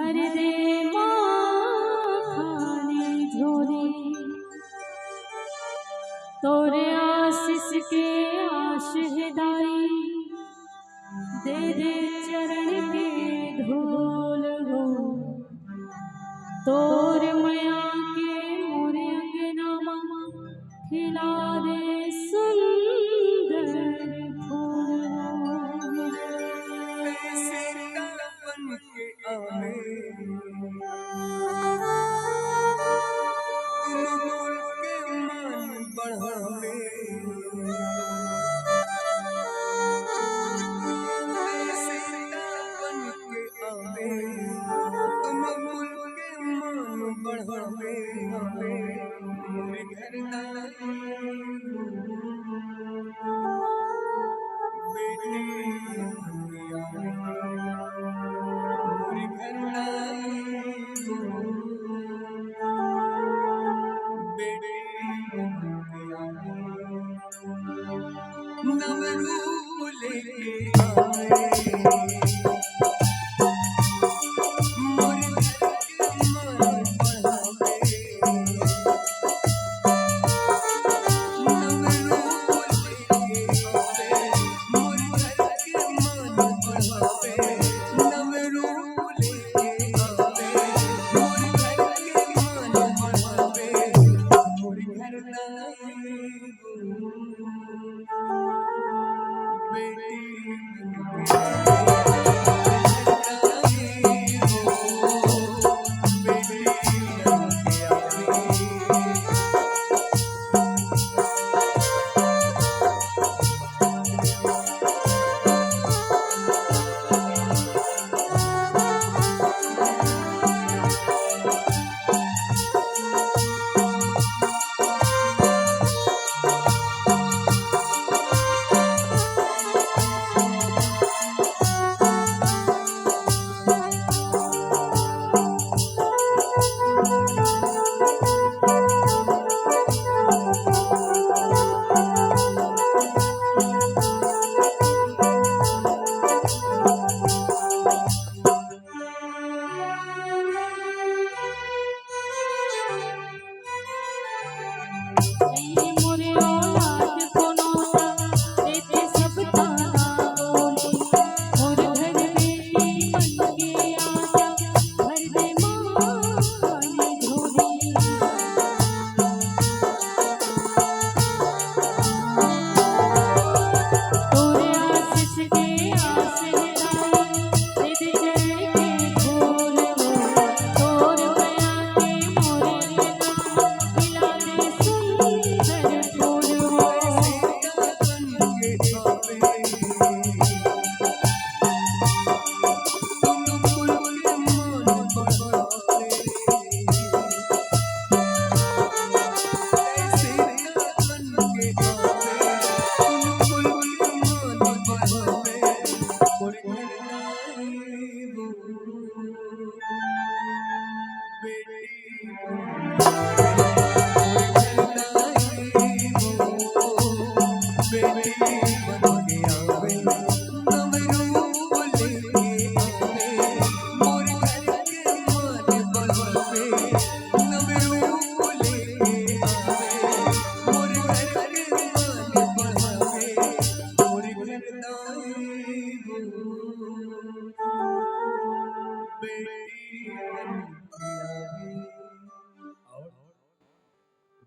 भर दे खाने झोली, तोरे आशीष के आश हिदाई, दे दे चरण के धूल हो, तोर मया के मोरे अंगनामा खिला दे सुंदर फूल हो।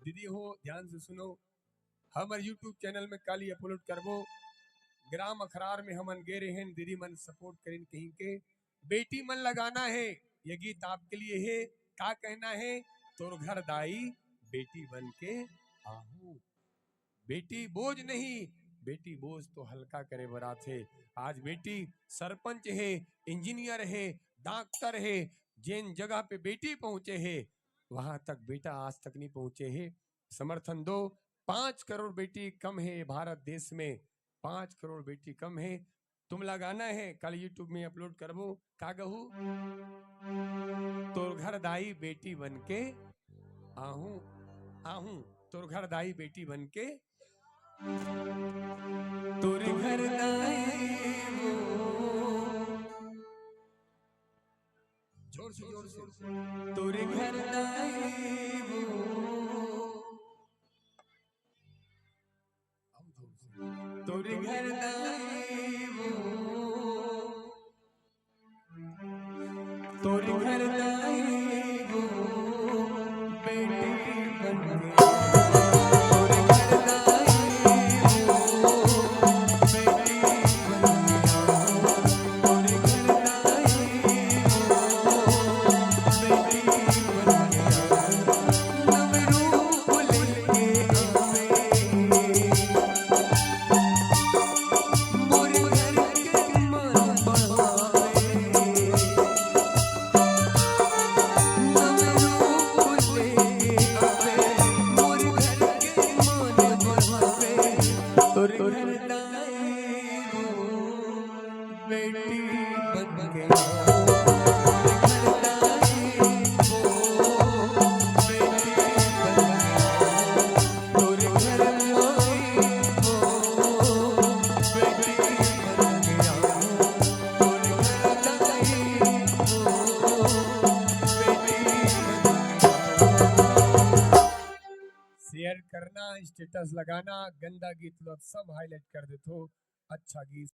दीदी हो ध्यान से सुनो, हमारे YouTube चैनल में कल ही अपलोड करबो। ग्राम अखरार में हमन गे रहे हैं, दीदी मन सपोर्ट करें कहीं के बेटी मन लगाना है। ये गीत आपके लिए है। क्या कहना है? तोर घर दाई बेटी बन के आहू, बेटी बोझ नहीं, बेटी बोझ तो हल्का करे बरा थे। आज बेटी सरपंच है, इंजीनियर है, डॉक्टर है, जिन जगह पे बेटी पहुंचे है वहां तक बेटा आज तक नहीं पहुंचे है। समर्थन दो। 5 करोड़ बेटी कम है भारत देश में, 5 करोड़ बेटी कम है। तुम लगाना है, कल यूट्यूब में अपलोड करबो। का कहू? तोर घर दाई बेटी बन के आहू आहू, तोर घर दाई बेटी बन के, तोर घर दाई। जोर जोर से तोरे घर लाई वो तोरे घर लाई वो तोरे घर लाई वो बेटी बन गया शेयर करना, स्टेटस लगाना, गंदा गीत लो सब हाईलाइट कर देते हो, अच्छा गीत